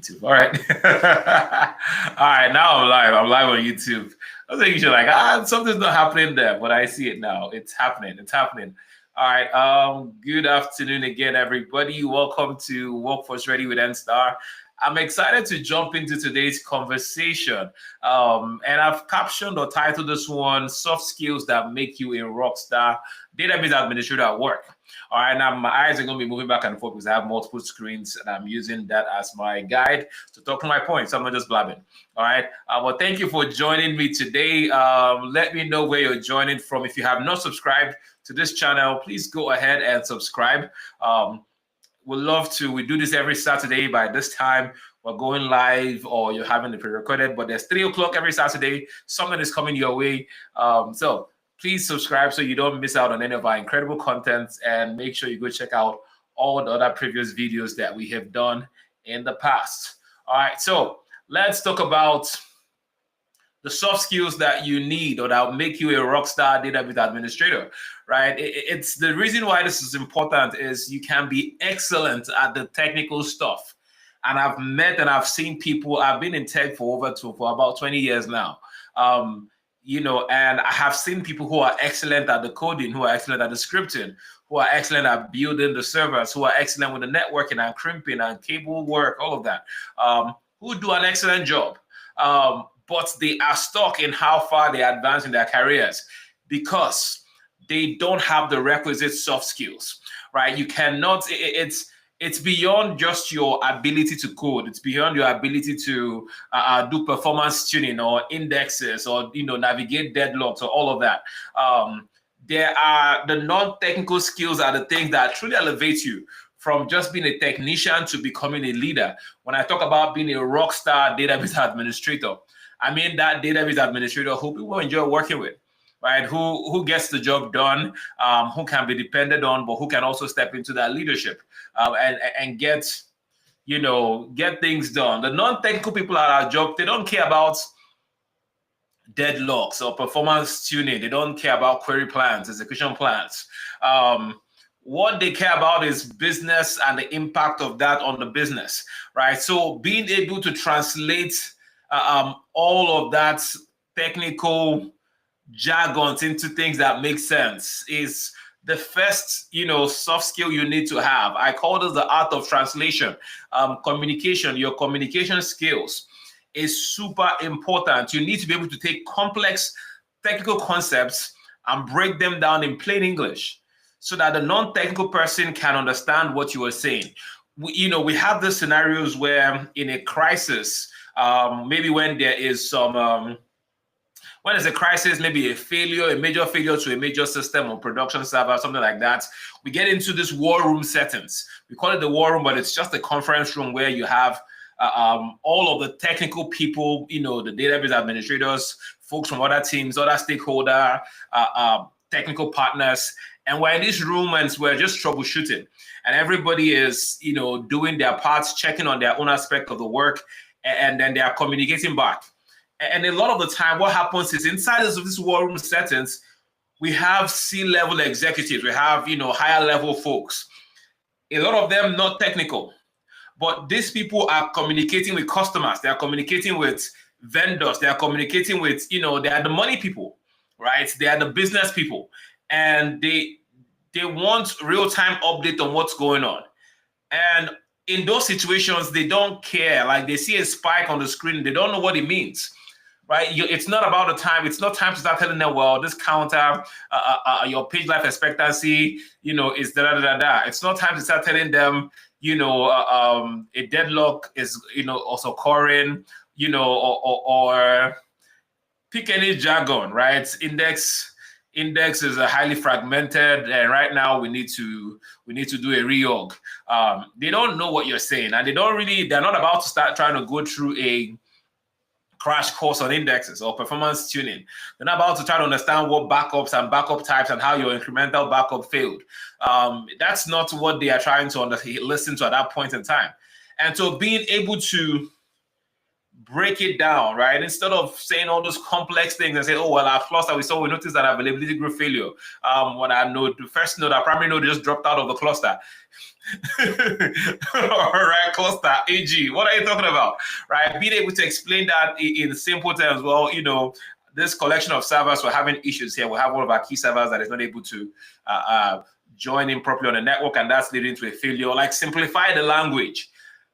YouTube. All right. All right, now I'm live. I'm live on YouTube. I was thinking, you're like, something's not happening there, but I see it now. It's happening. It's happening. All right. Good afternoon again, everybody. Welcome to Workforce Ready with NSTAR. I'm excited to jump into today's conversation. And I've captioned or titled this one, Soft Skills That Make You a Rockstar Database Administrator at Work. All right, now my eyes are going to be moving back and forth because I have multiple screens and I'm using that as my guide to talk to my points. So I'm not just blabbing. All right, well, thank you for joining me today. Let me know where you're joining from. If you have not subscribed to this channel, please go ahead and subscribe. We'd love to. We do this every Saturday. By this time, we're going live or you're having it pre-recorded, but there's 3 o'clock every Saturday. Something is coming your way. So please subscribe so you don't miss out on any of our incredible content, and make sure you go check out all the other previous videos that we have done in the past. All right, so let's talk about the soft skills that you need or that will make you a rockstar database administrator, right? It's the reason why this is important is you can be excellent at the technical stuff. And I've met and I've seen people, I've been in tech for about 20 years now. And I have seen people who are excellent at the coding, who are excellent at the scripting, who are excellent at building the servers, who are excellent with the networking and crimping and cable work, all of that, who do an excellent job. But they are stuck in how far they advance in their careers because they don't have the requisite soft skills, right? You cannot, it's beyond just your ability to code. It's beyond your ability to do performance tuning or indexes or navigate deadlocks or all of that. There are the non-technical skills are the things that truly elevate you from just being a technician to becoming a leader. When I talk about being a rockstar database administrator, I mean that database administrator who people enjoy working with. Right, who gets the job done, who can be depended on, but who can also step into that leadership and get things done. The non-technical people at our job, they don't care about deadlocks or performance tuning. They don't care about query plans, execution plans. What they care about is business and the impact of that on the business, right? So being able to translate all of that technical jargons into things that make sense is the first, soft skill you need to have. I call this the art of translation. Communication, your communication skills is super important. You need to be able to take complex technical concepts and break them down in plain English so that the non-technical person can understand what you are saying. We have these scenarios where in a crisis, maybe when there is some when there's a crisis, maybe a major failure to a major system or production server, something like that, we get into this war room settings. We call it the war room, but it's just a conference room where you have all of the technical people, the database administrators, folks from other teams, other stakeholder, technical partners. And we're in this room and we're just troubleshooting. And everybody is, doing their parts, checking on their own aspect of the work, and then they are communicating back. And a lot of the time, what happens is inside of this war room settings, we have C-level executives, we have, higher level folks. A lot of them not technical, but these people are communicating with customers. They are communicating with vendors. They are communicating with, they are the money people, right? They are the business people. And they want real-time update on what's going on. And in those situations, they don't care. Like they see a spike on the screen, they don't know what it means. Right, it's not about the time. It's not time to start telling them, well, this counter, your page life expectancy, is da. It's not time to start telling them, a deadlock is, also occurring, or pick any jargon, right? Index is a highly fragmented, and right now we need to do a reorg. They don't know what you're saying, and they're not about to start trying to go through a crash course on indexes or performance tuning. They're not about to try to understand what backups and backup types and how your incremental backup failed. That's not what they are trying to listen to at that point in time. And so being able to break it down, right? Instead of saying all those complex things and say, oh, well, our cluster, we noticed that availability group failure. When our node, the first node, our primary node just dropped out of the cluster. All right, cluster, AG, what are you talking about, right? Being able to explain that in simple terms, well, this collection of servers, we're having issues here. We have one of our key servers that is not able to join in properly on the network, and that's leading to a failure. Like, simplify the language,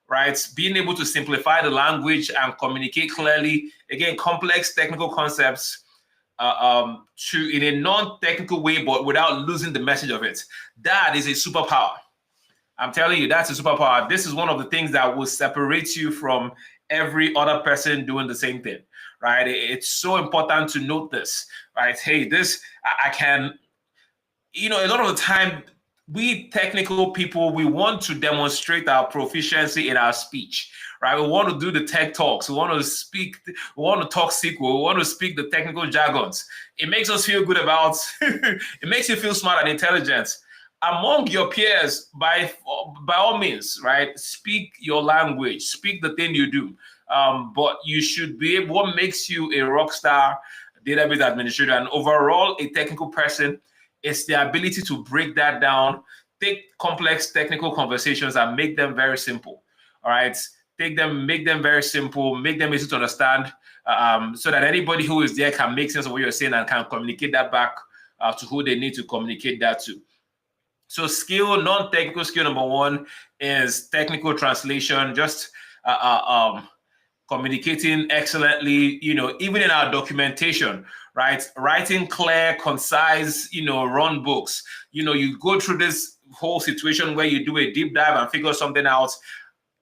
right? Being able to simplify the language and communicate clearly, again, complex technical concepts in a non-technical way, but without losing the message of it. That is a superpower. I'm telling you, that's a superpower. This is one of the things that will separate you from every other person doing the same thing, right? It's so important to note this, right? Hey, I can, a lot of the time, we technical people, we want to demonstrate our proficiency in our speech, right? We want to do the tech talks. We want to talk SQL. We want to speak the technical jargons. It makes us feel good about, it makes you feel smart and intelligent. Among your peers, by all means, right? Speak your language, speak the thing you do. But you should be able, what makes you a rockstar database administrator and overall a technical person, it's the ability to break that down, take complex technical conversations and make them very simple. All right, make them very simple, make them easy to understand, so that anybody who is there can make sense of what you're saying and can communicate that back to who they need to communicate that to. So non-technical skill number one is technical translation, just communicating excellently, even in our documentation, right? Writing clear, concise, run books. You go through this whole situation where you do a deep dive and figure something out.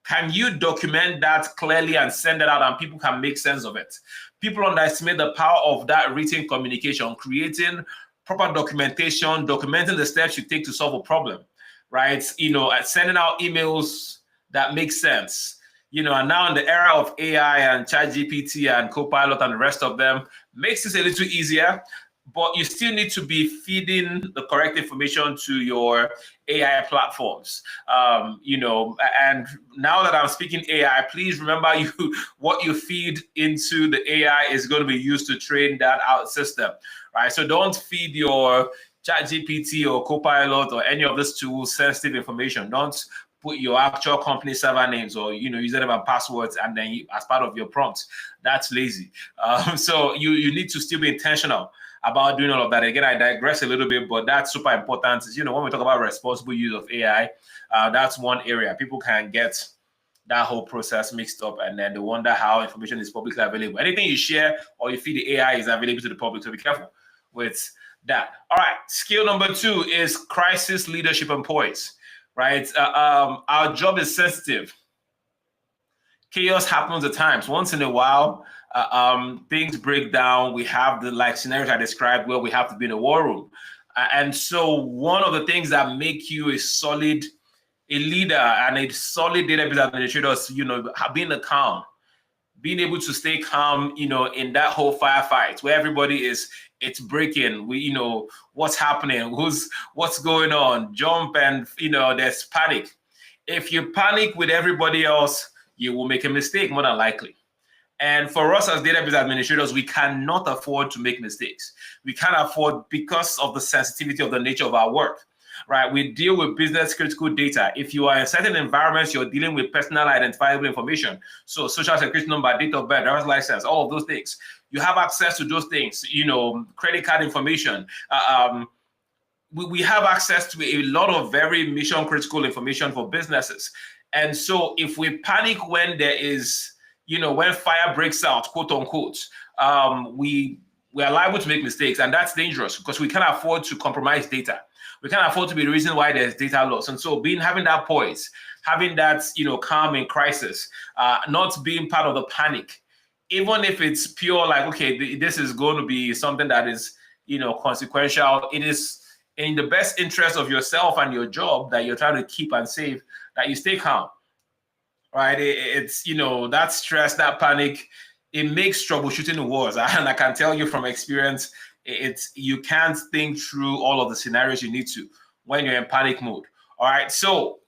Can you document that clearly and send it out and people can make sense of it? People underestimate the power of that written communication, creating proper documentation, documenting the steps you take to solve a problem, right? Sending out emails that make sense. And now in the era of AI and ChatGPT and Copilot and the rest of them, makes this a little easier, but you still need to be feeding the correct information to your AI platforms. And now that I'm speaking AI, please remember what you feed into the AI is going to be used to train that out system, right? So don't feed your ChatGPT or Copilot or any of these tools sensitive information. Don't put your actual company server names or username and passwords and then as part of your prompt. That's lazy. So you need to still be intentional about doing all of that. Again, I digress a little bit, but that's super important. When we talk about responsible use of AI, that's one area. People can get that whole process mixed up and then they wonder how information is publicly available. Anything you share or you feed the AI is available to the public, so be careful with that. All right, skill number two is crisis leadership and poise. Right, our job is sensitive. Chaos happens at times. Once in a while, things break down. We have the scenarios I described where we have to be in a war room. And so one of the things that make you a leader and a solid database administrator is, being calm, being able to stay calm, in that whole firefight where everybody it's breaking. What's happening, what's going on, jump and, there's panic. If you panic with everybody else, you will make a mistake more than likely. And for us as database administrators, we cannot afford to make mistakes. We can't afford because of the sensitivity of the nature of our work. Right, we deal with business critical data. If you are in certain environments, you're dealing with personal identifiable information. So social security number, date of birth, driver's license, all of those things. You have access to those things, credit card information. We have access to a lot of very mission critical information for businesses. And so if we panic when there is, when fire breaks out, quote unquote, we are liable to make mistakes, and that's dangerous because we can't afford to compromise data. We can't afford to be the reason why there's data loss. And so having that poise, having that, calm in crisis, not being part of the panic, even if it's pure okay, this is going to be something that is, consequential. It is in the best interest of yourself and your job that you're trying to keep and save, that you stay calm, right? It's, that stress, that panic, it makes troubleshooting worse. And I can tell you from experience, you can't think through all of the scenarios you need to when you're in panic mode. All right, so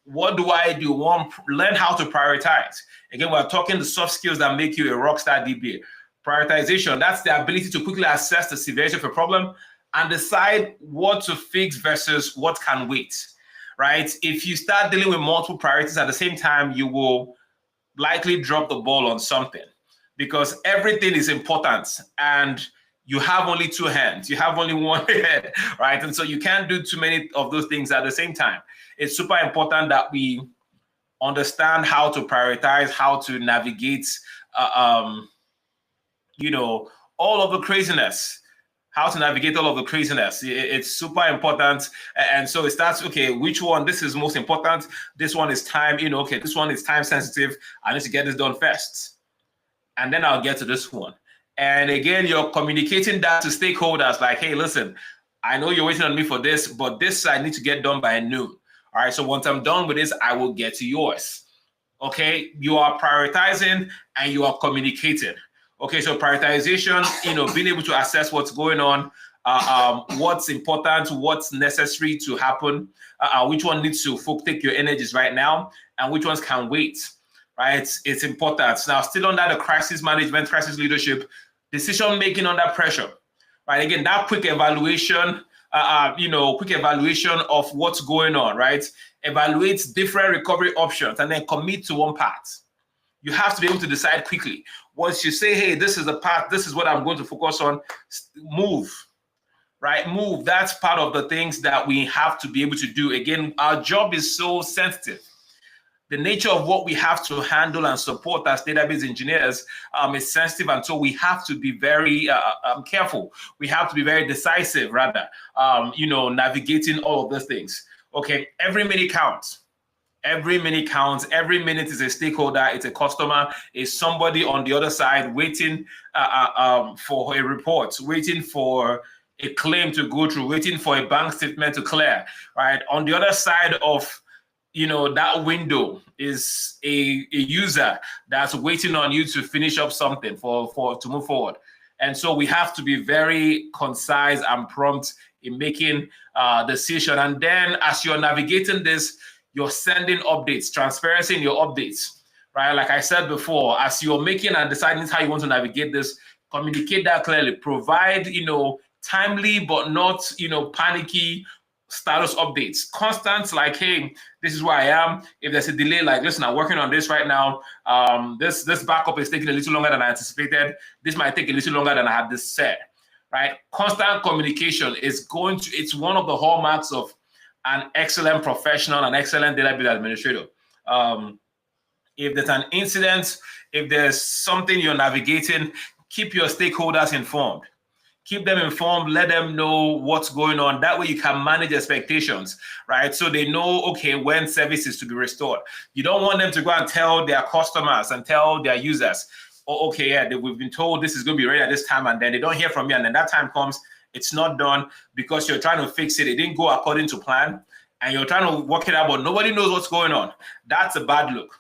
what do I do? One, learn how to prioritize. Again, we're talking the soft skills that make you a rockstar DBA. Prioritization, that's the ability to quickly assess the severity of a problem and decide what to fix versus what can wait, right? If you start dealing with multiple priorities at the same time, you will likely drop the ball on something because everything is important and you have only two hands, you have only one head, right? And so you can't do too many of those things at the same time. It's super important that we understand how to prioritize, how to navigate, all of the craziness, how to navigate all of the craziness. It's super important. And so it starts, okay, which one, this is most important. This one is time, okay, this one is time sensitive. I need to get this done first. And then I'll get to this one. And again, you're communicating that to stakeholders like, hey, listen, I know you're waiting on me for this, but this I need to get done by noon. All right, so once I'm done with this, I will get to yours. Okay, you are prioritizing and you are communicating. Okay, so prioritization, being able to assess what's going on, what's important, what's necessary to happen, which one needs to take your energies right now, and which ones can wait, right? It's important. Now, still under the crisis management, crisis leadership, decision making under pressure, right? Again, that quick evaluation, quick evaluation of what's going on, right? Evaluate different recovery options and then commit to one path. You have to be able to decide quickly. Once you say, hey, this is the path, this is what I'm going to focus on, move, right? Move. That's part of the things that we have to be able to do. Again, our job is so sensitive. The nature of what we have to handle and support as database engineers is sensitive, and so we have to be very careful. We have to be very decisive, rather, navigating all of those things. Okay, every minute counts. Every minute counts. Every minute is a stakeholder. It's a customer. It's somebody on the other side waiting for a report, waiting for a claim to go through, waiting for a bank statement to clear. Right on the other side of that window is a user that's waiting on you to finish up something to move forward. And so we have to be very concise and prompt in making decision. And then as you're navigating this, you're sending updates, transparency in your updates, right? Like I said before, as you're making and deciding how you want to navigate this, communicate that clearly. Provide, timely but not, panicky status updates. Constant, like, hey, this is where I am. If there's a delay, like, listen, I'm working on this right now. This backup is taking a little longer than I anticipated. This might take a little longer than I had this said, right? Constant communication is it's one of the hallmarks of an excellent professional, an excellent database administrator. If there's an incident, if there's something you're navigating, keep your stakeholders informed. Keep them informed, let them know what's going on. That way you can manage expectations, right? So they know, okay, when service is to be restored. You don't want them to go and tell their customers and tell their users, oh, okay, yeah, we've been told this is going to be ready at this time, and then they don't hear from you, and then that time comes, it's not done because you're trying to fix it. It didn't go according to plan, and you're trying to work it out, but nobody knows what's going on. That's a bad look.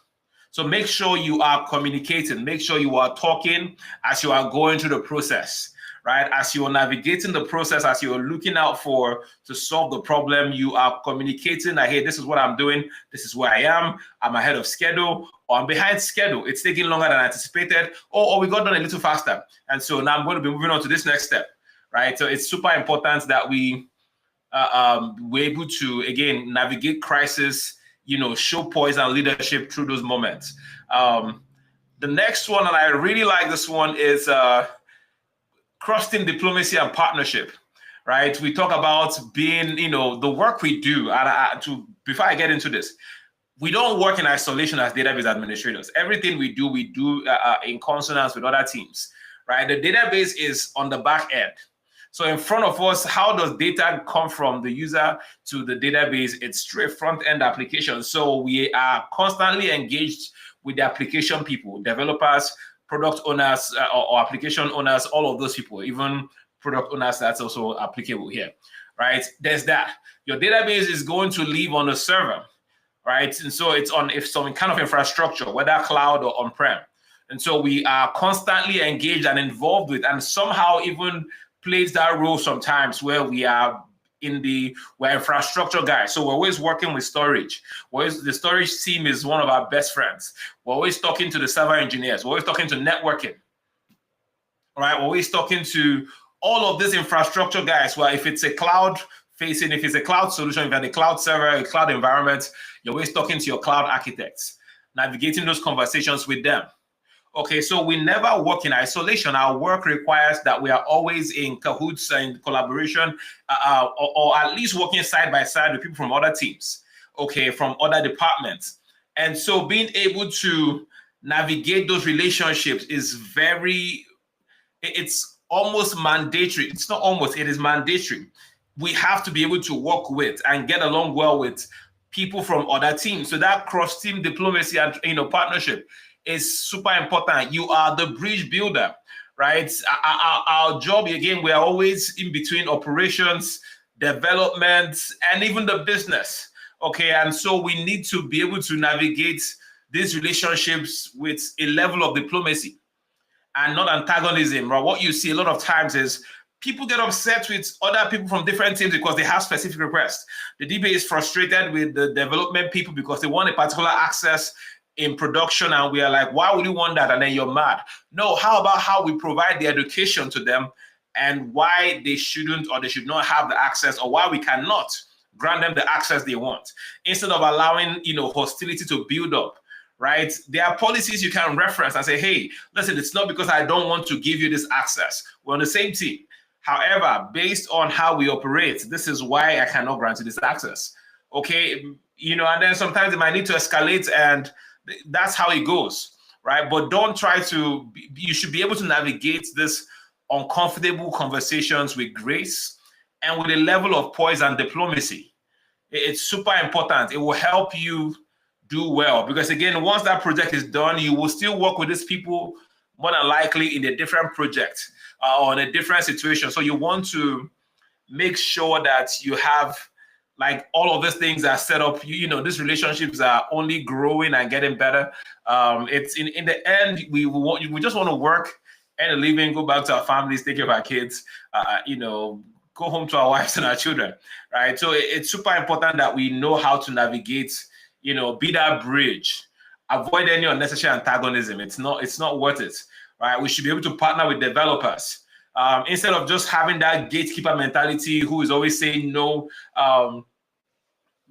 So make sure you are communicating. Make sure you are talking as you are going through the process, right? As you're navigating the process, as you're looking out to solve the problem, you are communicating that, hey, this is what I'm doing. This is where I am. I'm ahead of schedule, or I'm behind schedule. It's taking longer than anticipated, or we got done a little faster. And so now I'm going to be moving on to this next step. Right, so it's super important that we're able to, again, navigate crisis, show poise and leadership through those moments. The next one, and I really like this one, is cross-team diplomacy and partnership. Right, we talk about being, the work we do. Before I get into this, we don't work in isolation as database administrators. Everything we do in consonance with other teams. Right, the database is on the back end. So in front of us, how does data come from the user to the database? It's straight front-end application. So we are constantly engaged with the application people, developers, product owners, or application owners, all of those people, even product owners, that's also applicable here, right? There's that. Your database is going to live on a server, right? And so it's on some kind of infrastructure, whether cloud or on-prem. And so we are constantly engaged and involved with, and somehow even plays that role sometimes where we are we're infrastructure guys, so we're always working with storage. The storage team is one of our best friends. We're always talking to the server engineers. We're always talking to networking. All right, we're always talking to all of these infrastructure guys. Well, if it's a cloud facing, if it's a cloud solution, if you're a cloud server, a cloud environment, you're always talking to your cloud architects, navigating those conversations with them. Okay, so we never work in isolation. Our work requires that we are always in cahoots and collaboration, or at least working side by side with people from other teams, okay, from other departments. And so being able to navigate those relationships is it's almost mandatory. It's not almost, it is mandatory. We have to be able to work with and get along well with people from other teams. So that cross-team diplomacy and partnership is super important. You are the bridge builder, right? Our job, again, we are always in between operations, development, and even the business, okay? And so we need to be able to navigate these relationships with a level of diplomacy and not antagonism, right? What you see a lot of times is people get upset with other people from different teams because they have specific requests. The DBA is frustrated with the development people because they want a particular access in production, and we are like, why would you want that? And then you're mad. No, how about how we provide the education to them and why they shouldn't or they should not have the access, or why we cannot grant them the access they want, instead of allowing hostility to build up, right? There are policies you can reference and say, hey, listen, it's not because I don't want to give you this access. We're on the same team. However, based on how we operate, this is why I cannot grant you this access. Okay, and then sometimes they might need to escalate, and that's how it goes, right? But don't try to, you should be able to navigate this uncomfortable conversations with grace and with a level of poise and diplomacy. It's super important. It will help you do well, because again, once that project is done, you will still work with these people more than likely in a different project or in a different situation. So you want to make sure that you have, like, all of these things are set up. These relationships are only growing and getting better. It's in the end, we just want to work, earn a living, go back to our families, take care of our kids, go home to our wives and our children, right? So it's super important that we know how to navigate, be that bridge, avoid any unnecessary antagonism. It's not worth it, right? We should be able to partner with developers. Instead of just having that gatekeeper mentality who is always saying no,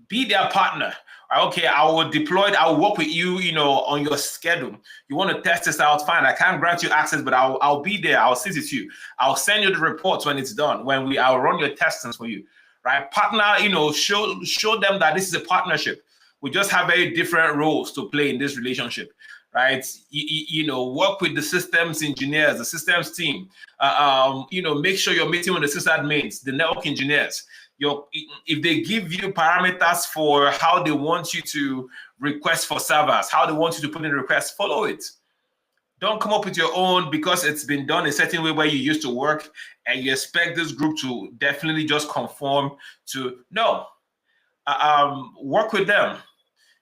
be their partner. Okay, I will work with you, on your schedule. You want to test this out, fine. I can't grant you access, but I'll be there. I'll sit with you. I'll send you the reports when it's done. I'll run your testings for you, right? Partner, show them that this is a partnership. We just have very different roles to play in this relationship, right? Work with the systems engineers, the systems team. Make sure you're meeting with the sysadmins, the network engineers. If they give you parameters for how they want you to request for servers, how they want you to put in requests, follow it. Don't come up with your own because it's been done a certain way where you used to work and you expect this group to definitely just conform to. No. Work with them.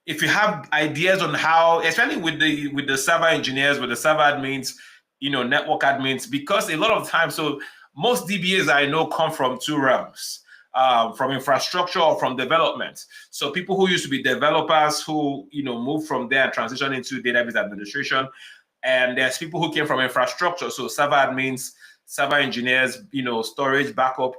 If you have ideas on how, especially with the server engineers, with the server admins, network admins, because a lot of times, so most DBAs I know come from two realms. From infrastructure or from development. So people who used to be developers who move from there and transition into database administration, and there's people who came from infrastructure, so server admins, server engineers, storage, backup,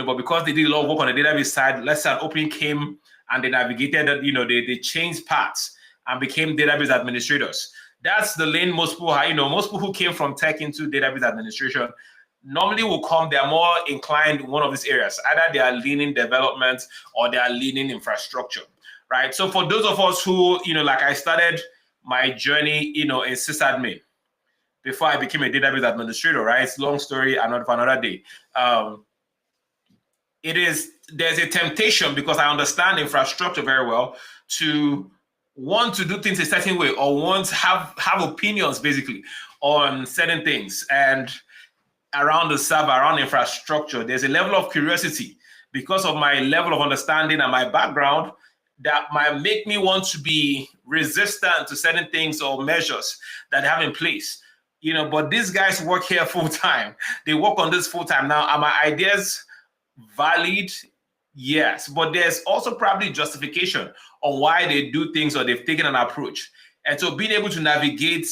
but because they did a lot of work on the database side, let's say an opening came and they navigated that, they changed paths and became database administrators. That's the lane most people are, most people who came from tech into database administration normally will come, they're more inclined in one of these areas. Either they are leaning development or they are leaning infrastructure, right? So for those of us who, like I started my journey, in sysadmin before I became a database administrator, right? It's a long story, for another day. There's a temptation, because I understand infrastructure very well, to want to do things a certain way or want to have opinions basically on certain things. And around the server, around infrastructure, there's a level of curiosity because of my level of understanding and my background that might make me want to be resistant to certain things or measures that they have in place. But these guys work here full time. They work on this full time. Now, are my ideas valid? Yes, but there's also probably justification on why they do things or they've taken an approach. And so being able to navigate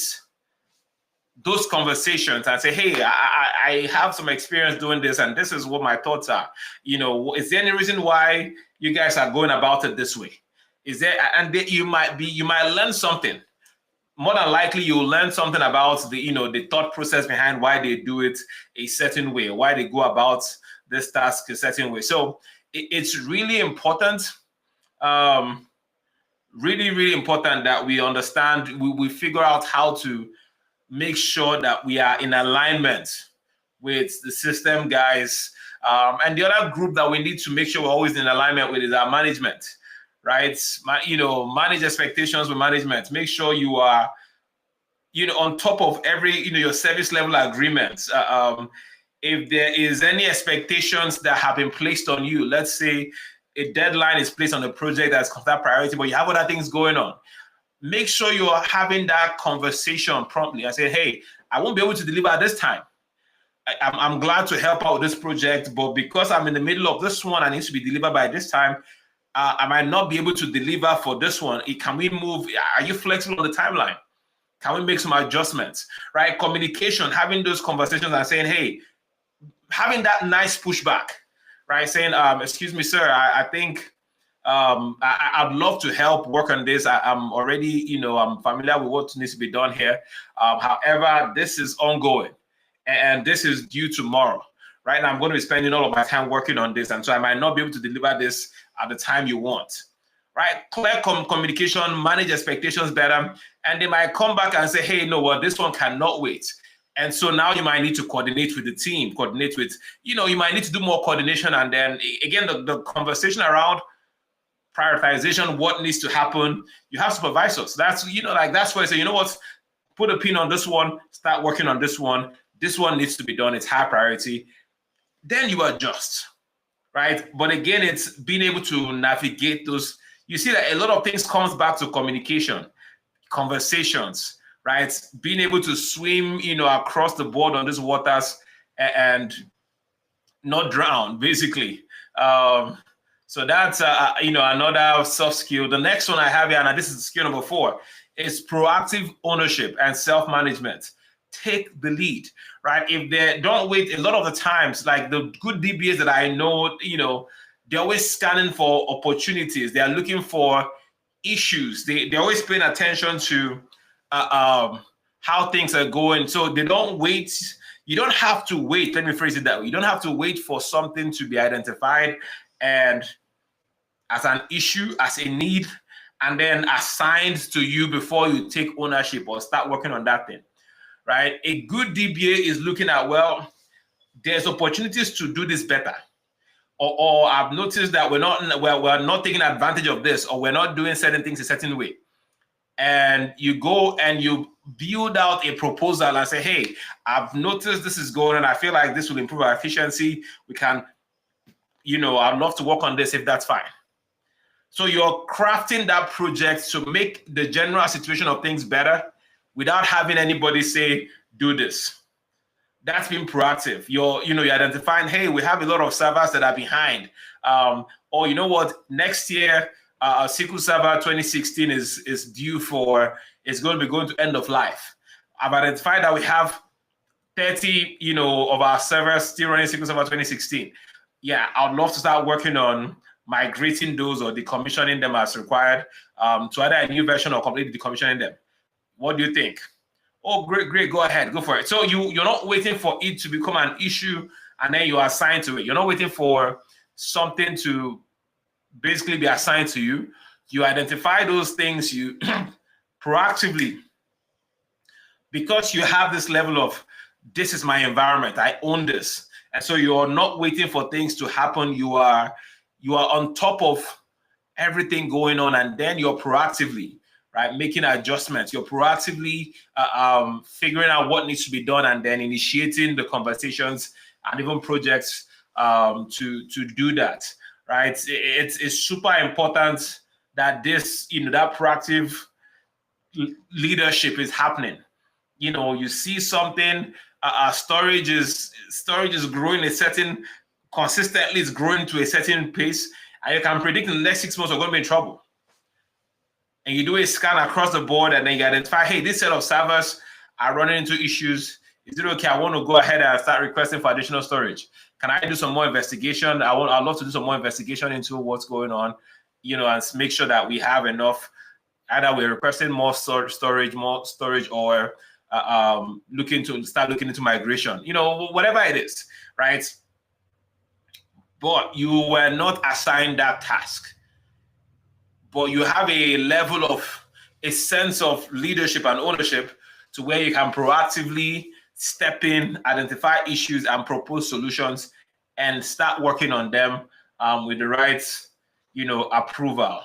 those conversations and say, hey, I have some experience doing this and this is what my thoughts are. Is there any reason why you guys are going about it this way? Is there, and you might learn something. More than likely, you'll learn something about the thought process behind why they do it a certain way, why they go about this task a certain way. So it's really important, really, really important that we understand, we figure out how to make sure that we are in alignment with the system guys. And the other group that we need to make sure we're always in alignment with is our management, right? Manage expectations with management. Make sure you are, on top of every, your service level agreements. If there is any expectations that have been placed on you, let's say a deadline is placed on a project that's considered priority, but you have other things going on, make sure you are having that conversation promptly. I say, hey, I won't be able to deliver at this time. I'm glad to help out with this project, but because I'm in the middle of this one, I need to be delivered by this time. I might not be able to deliver for this one. Can we move? Are you flexible on the timeline? Can we make some adjustments? Right? Communication, having those conversations and saying, hey, having that nice pushback, right? Saying, excuse me, sir, I think I'd love to help work on this. I'm already, I'm familiar with what needs to be done here. However, this is ongoing and this is due tomorrow, right? And I'm going to be spending all of my time working on this. And so I might not be able to deliver this at the time you want, right? Clear communication, manage expectations better. And they might come back and say, hey, no, well, this one cannot wait. And so now you might need to coordinate with the team, coordinate with, you might need to do more coordination. And then again, the conversation around prioritization, what needs to happen. You have supervisors. That's, that's where I say, you know what, put a pin on this one, start working on this one. This one needs to be done. It's high priority. Then you adjust, right? But again, it's being able to navigate those. You see that a lot of things comes back to communication, conversations, right? Being able to swim, across the board on these waters and not drown, basically. So that's, another soft skill. The next one I have here, and this is skill number 4, is proactive ownership and self-management. Take the lead, right? If they don't wait, a lot of the times, like the good DBAs that I know, they're always scanning for opportunities. They are looking for issues. They're always paying attention to how things are going. So they don't wait. You don't have to wait. Let me phrase it that way. You don't have to wait for something to be identified and as an issue, as a need, and then assigned to you before you take ownership or start working on that thing, right? A good DBA is looking at, well, there's opportunities to do this better. Or I've noticed that we're not taking advantage of this, or we're not doing certain things a certain way. And you go and you build out a proposal and say, hey, I've noticed this is going on. I feel like this will improve our efficiency. We can, I'd love to work on this if that's fine. So you're crafting that project to make the general situation of things better without having anybody say, do this. That's being proactive. You're identifying, hey, we have a lot of servers that are behind. Or you know what, next year, SQL Server 2016 is due for, it's going to be going to end of life. I've identified that we have 30, of our servers still running SQL Server 2016. Yeah, I'd love to start working on migrating those or decommissioning them as required to either a new version or completely decommissioning them. What do you think? Oh, great, go ahead, go for it. So you're not waiting for it to become an issue and then you are assigned to it. You're not waiting for something to basically be assigned to you. You identify those things, you proactively, because you have this level of, this is my environment, I own this. And so you're not waiting for things to happen. You are on top of everything going on, and then you're proactively, right, making adjustments. You're proactively figuring out what needs to be done and then initiating the conversations and even projects to do that, right? It's super important that this, that proactive leadership is happening. You see something, storage is growing a certain consistently is growing to a certain pace, and you can predict in the next 6 months you're going to be in trouble. And you do a scan across the board, and then you identify, hey, this set of servers are running into issues. Is it okay? I want to go ahead and start requesting for additional storage. Can I do some more investigation? I'd love to do some more investigation into what's going on, and make sure that we have enough. Either we're requesting more storage, or looking into migration. Whatever it is, right? But you were not assigned that task. But you have a sense of leadership and ownership to where you can proactively step in, identify issues, and propose solutions, and start working on them with the right, approval.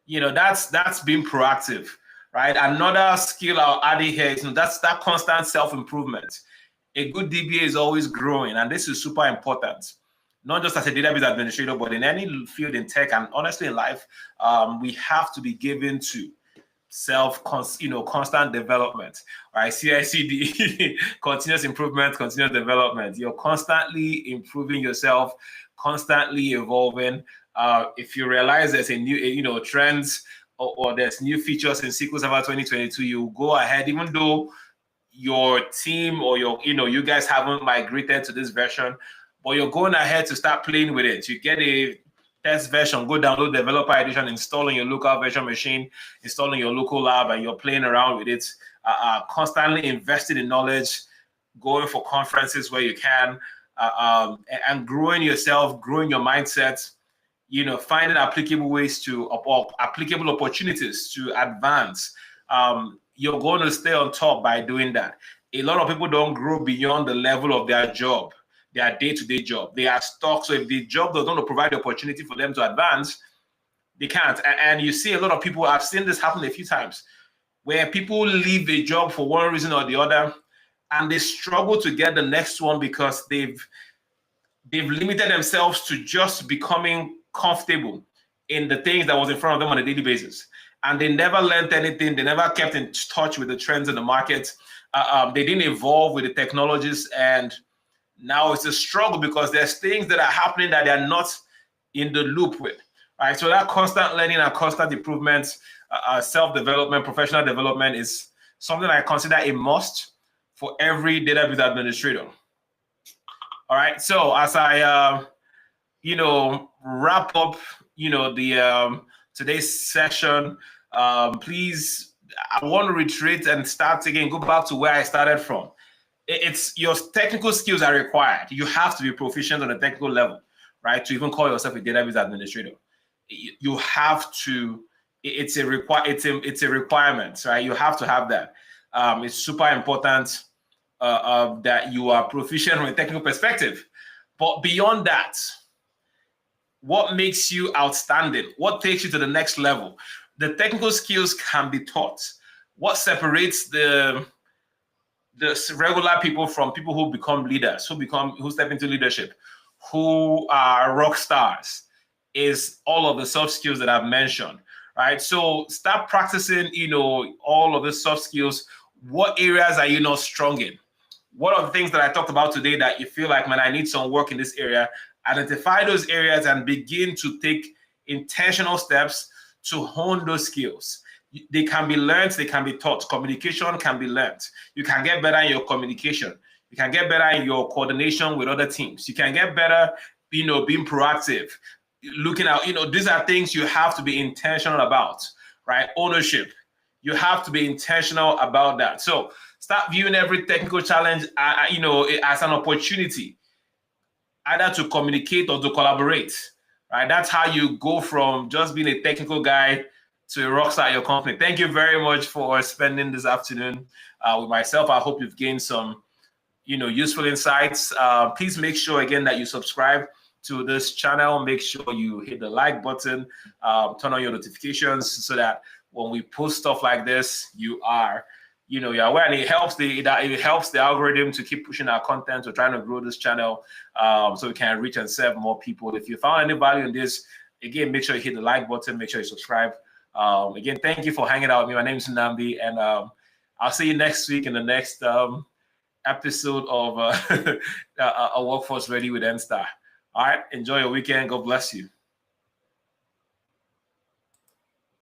That's being proactive, right? Another skill I'll add here is that's that constant self-improvement. A good DBA is always growing, and this is super important. Not just as a database administrator, but in any field in tech and honestly in life, we have to be given to constant development, right? CI/CD, continuous improvement, continuous development. You're constantly improving yourself, constantly evolving. If you realize there's a new, trends or there's new features in SQL Server 2022, you go ahead, even though your team or you guys haven't migrated to this version, but you're going ahead to start playing with it. You get a test version, go download developer edition, install on your local virtual machine, install in your local lab, and you're playing around with it, constantly invested in knowledge, going for conferences where you can, and growing yourself, growing your mindset, finding applicable ways applicable opportunities to advance. You're going to stay on top by doing that. A lot of people don't grow beyond the level of their job, their day-to-day job. They are stuck. So if the job does not provide the opportunity for them to advance, they can't. And you see a lot of people, I've seen this happen a few times, where people leave a job for one reason or the other, and they struggle to get the next one because they've limited themselves to just becoming comfortable in the things that was in front of them on a daily basis. And they never learned anything. They never kept in touch with the trends in the market. They didn't evolve with the technologies, and now it's a struggle because there's things that are happening that they're not in the loop with, right? So that constant learning and constant improvement, self-development, professional development is something I consider a must for every database administrator. All right, so as I, wrap up, the today's session, please, I want to reiterate and start again, go back to where I started from. It's your technical skills are required. You have to be proficient on a technical level, right? To even call yourself a database administrator, you have to. It's a requirement, right? You have to have that. It's super important that you are proficient from a technical perspective. But beyond that, what makes you outstanding? What takes you to the next level? The technical skills can be taught. What separates the regular people from people who become leaders, who step into leadership, who are rock stars, is all of the soft skills that I've mentioned, right? So start practicing, all of the soft skills. What areas are you not strong in? What are the things that I talked about today that you feel like, man, I need some work in this area? Identify those areas and begin to take intentional steps to hone those skills. They can be learned, they can be taught. Communication can be learned. You can get better in your communication. You can get better in your coordination with other teams. You can get better, being proactive, looking out, these are things you have to be intentional about, right? Ownership. You have to be intentional about that. So start viewing every technical challenge, as an opportunity, either to communicate or to collaborate, right? That's how you go from just being a technical guy to a rockstar at your company. Thank you very much for spending this afternoon with myself. I hope you've gained some, useful insights. Please make sure again that you subscribe to this channel. Make sure you hit the like button, turn on your notifications so that when we post stuff like this, you're aware, and it helps the algorithm to keep pushing our content. We're trying to grow this channel so we can reach and serve more people. If you found any value in this, again, make sure you hit the like button. Make sure you subscribe. Again, thank you for hanging out with me. My name is Nnamdi, and I'll see you next week in the next episode of A Workforce Ready with NSTAR. All right. Enjoy your weekend. God bless you.